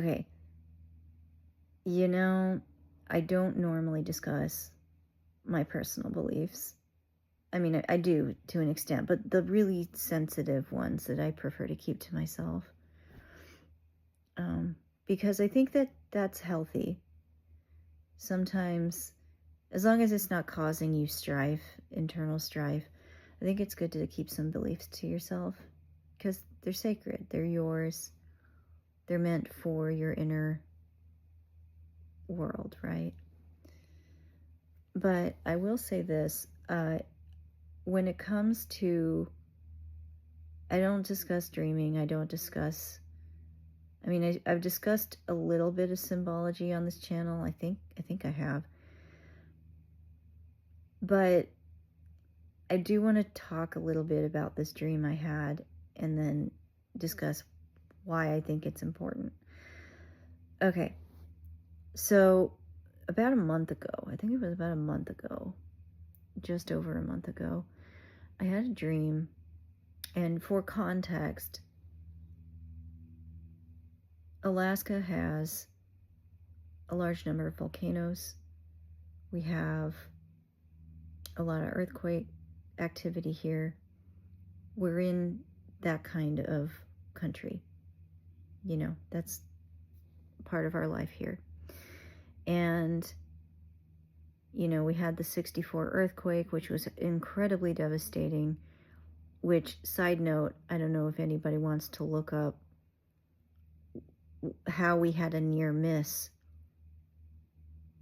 Okay, I don't normally discuss my personal beliefs. I mean, I do to an extent, but the really sensitive ones that I prefer to keep to myself. Because I think that that's healthy. Sometimes, as long as it's not causing you strife, internal strife, I think it's good to keep some beliefs to yourself because they're sacred. They're yours. They're meant for your inner world, right? But I will say this, when it comes to, I don't discuss dreaming. I've discussed a little bit of symbology on this channel. I think I have. But I do want to talk a little bit about this dream I had and then discuss why I think it's important. Okay. So about a month ago, I think it was about a month ago, just over a month ago, I had a dream. And for context, Alaska has a large number of volcanoes. We have a lot of earthquake activity here. We're in that kind of country. That's part of our life here. And, we had the 64 earthquake, which was incredibly devastating, which, side note, I don't know if anybody wants to look up how we had a near miss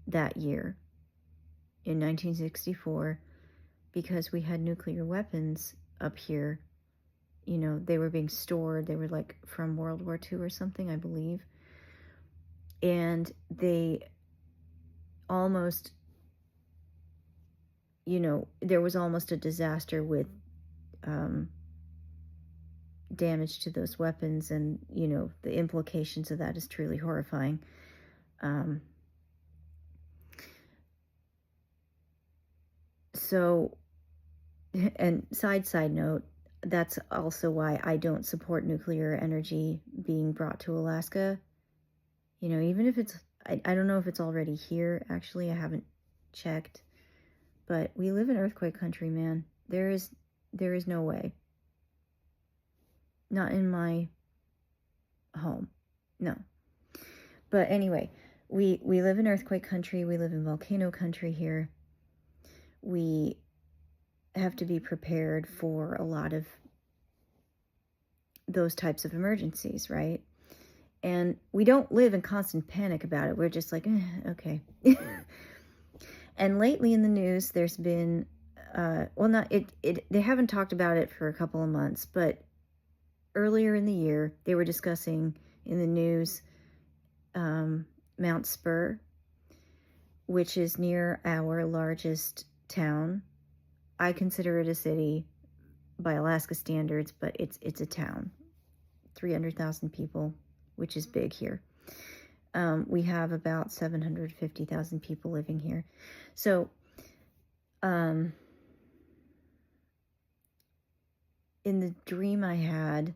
that year in 1964 because we had nuclear weapons up here. They were being stored. They were like from World War II or something, I believe. And they almost, there was almost a disaster with damage to those weapons. And, the implications of that is truly horrifying. So, and side note, that's also why I don't support nuclear energy being brought to Alaska. Even if it's, I don't know if it's already here. Actually, I haven't checked. But we live in earthquake country, man. There is no way. Not in my home. No. But anyway, we live in earthquake country. We live in volcano country here. We have to be prepared for a lot of those types of emergencies, right? And we don't live in constant panic about it. We're just like, okay. And lately in the news, there's been, they haven't talked about it for a couple of months, but earlier in the year, they were discussing in the news Mount Spur, which is near our largest town. I consider it a city by Alaska standards, but it's a town. 300,000 people, which is big here. We have about 750,000 people living here. So, in the dream I had,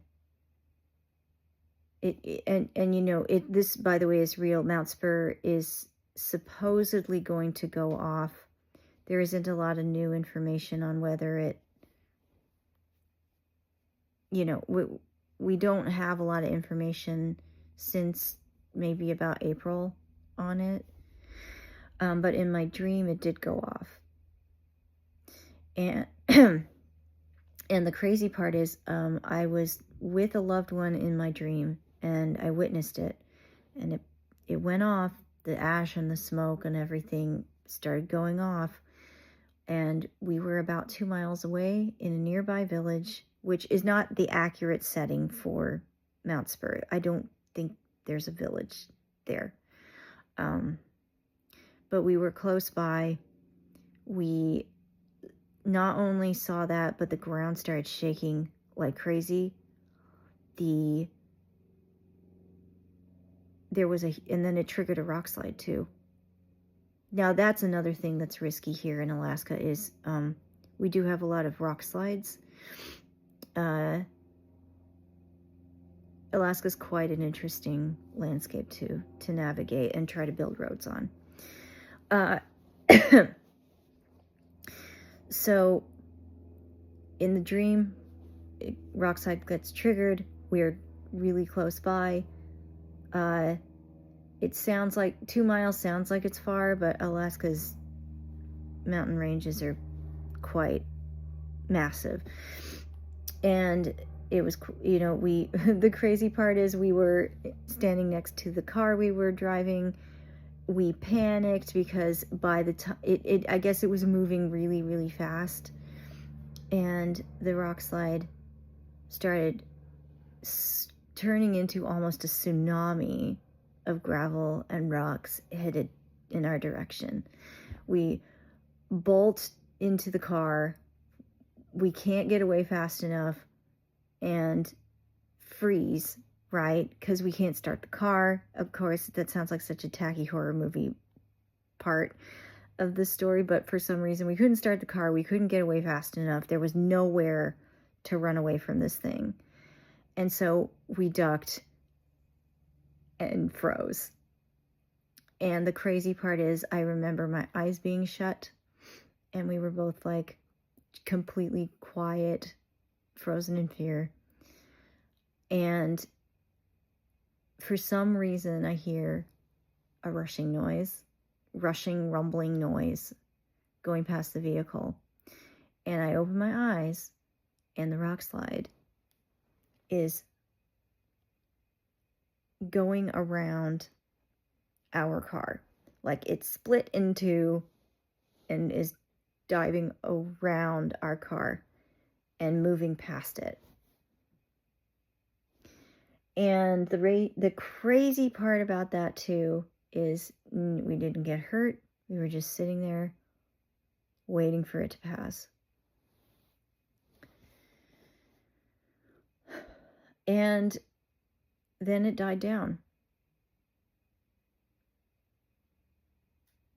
this, by the way, is real. Mount Spur is supposedly going to go off. There isn't a lot of new information on whether it, we don't have a lot of information since maybe about April on it. But in my dream, it did go off. And and the crazy part is, I was with a loved one in my dream, and I witnessed it. And it went off. The ash and the smoke and everything started going off. And we were about 2 miles away in a nearby village, which is not the accurate setting for Mount Spur. I don't think there's a village there. But we were close by. We not only saw that, but the ground started shaking like crazy. And then it triggered a rock slide too. Now that's another thing that's risky here in Alaska is, we do have a lot of rock slides. Alaska's quite an interesting landscape to navigate and try to build roads on. So in the dream, Rockside gets triggered. We're really close by. It sounds like 2 miles sounds like it's far, but Alaska's mountain ranges are quite massive. And it was, we, the crazy part is we were standing next to the car we were driving. We panicked because by the time, I guess it was moving really, really fast. And the rock slide started turning into almost a tsunami of gravel and rocks headed in our direction. We bolt into the car. We can't get away fast enough and freeze, right? Because we can't start the car. Of course, that sounds like such a tacky horror movie part of the story, but for some reason we couldn't start the car. We couldn't get away fast enough. There was nowhere to run away from this thing. And so we ducked and froze. And the crazy part is I remember my eyes being shut and we were both like completely quiet, frozen in fear. And for some reason I hear a rushing, rumbling noise going past the vehicle. And I open my eyes and the rock slide is going around our car. Like it's split into and is diving around our car and moving past it. And the crazy part about that too is we didn't get hurt. We were just sitting there waiting for it to pass. And then it died down.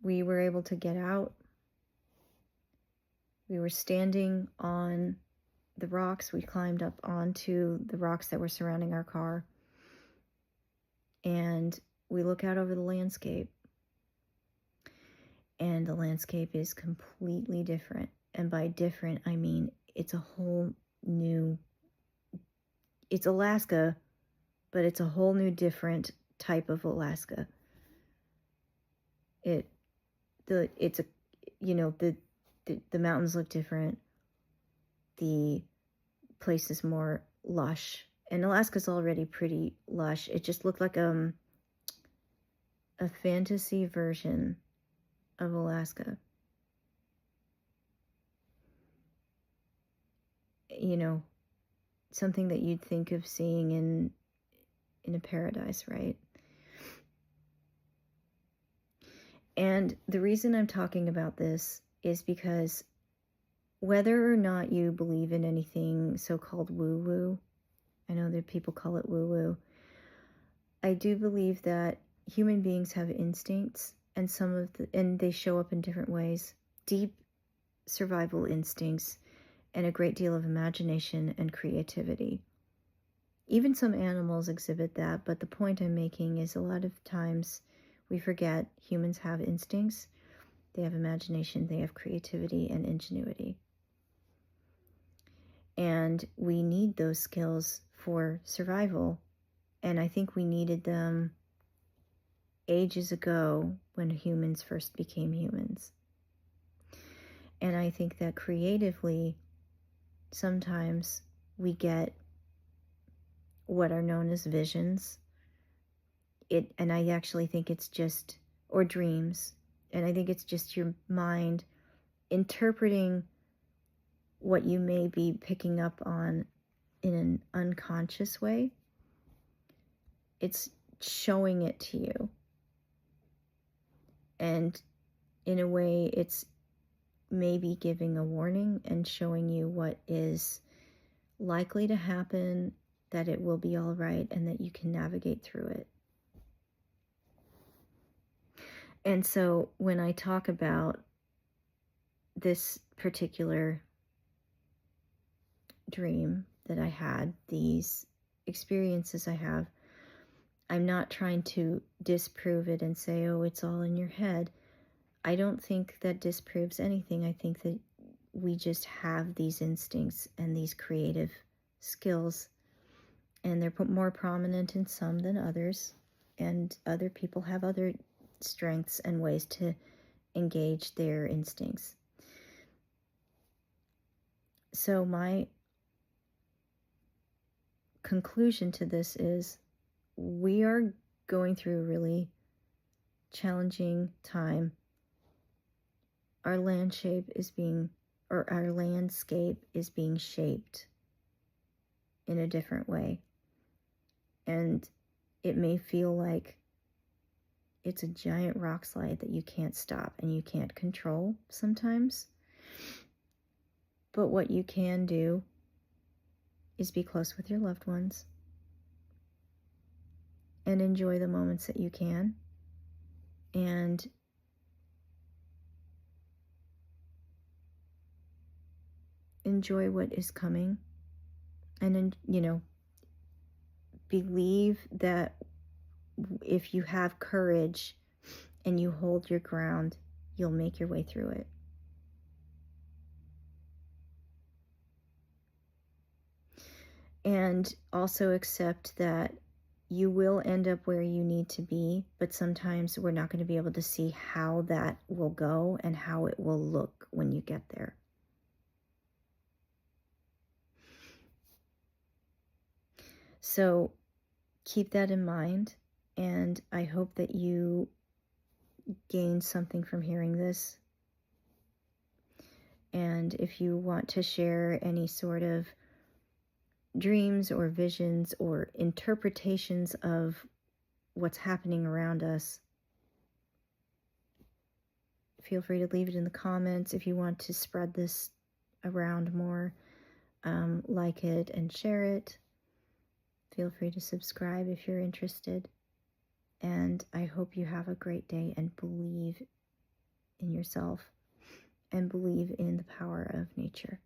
We were able to get out. We were standing on the rocks. We climbed up onto the rocks that were surrounding our car. And we look out over the landscape. And the landscape is completely different. And by different, I mean it's a whole new... It's Alaska, but it's a whole new different type of Alaska. The mountains look different. The place is more lush, and Alaska's already pretty lush. It just looked like a fantasy version of Alaska. Something that you'd think of seeing in a paradise, right? And the reason I'm talking about this is because whether or not you believe in anything so-called woo-woo, I know that people call it woo-woo, I do believe that human beings have instincts, and they show up in different ways. Deep survival instincts and a great deal of imagination and creativity. Even some animals exhibit that, but the point I'm making is a lot of times we forget humans have instincts, they have imagination, they have creativity and ingenuity. And we need those skills for survival. And I think we needed them ages ago when humans first became humans. And I think that creatively, sometimes we get what are known as visions. And I actually think it's just, or dreams. And I think it's just your mind interpreting what you may be picking up on in an unconscious way. It's showing it to you. And in a way, it's maybe giving a warning and showing you what is likely to happen, that it will be all right, and that you can navigate through it. And so when I talk about this particular dream that I had, these experiences I have, I'm not trying to disprove it and say, oh, it's all in your head. I don't think that disproves anything. I think that we just have these instincts and these creative skills, and they're more prominent in some than others, and other people have other strengths and ways to engage their instincts. So my conclusion to this is we are going through a really challenging time. Our landscape is being shaped in a different way. And it may feel like it's a giant rock slide that you can't stop and you can't control sometimes. But what you can do is be close with your loved ones and enjoy the moments that you can, and enjoy what is coming, and believe that if you have courage and you hold your ground, you'll make your way through it. And also accept that you will end up where you need to be, but sometimes we're not going to be able to see how that will go and how it will look when you get there. So keep that in mind, and I hope that you gain something from hearing this. And if you want to share any sort of dreams or visions or interpretations of what's happening around us, feel free to leave it in the comments. If you want to spread this around more, like it and share it. Feel free to subscribe if you're interested. And I hope you have a great day and believe in yourself and believe in the power of nature.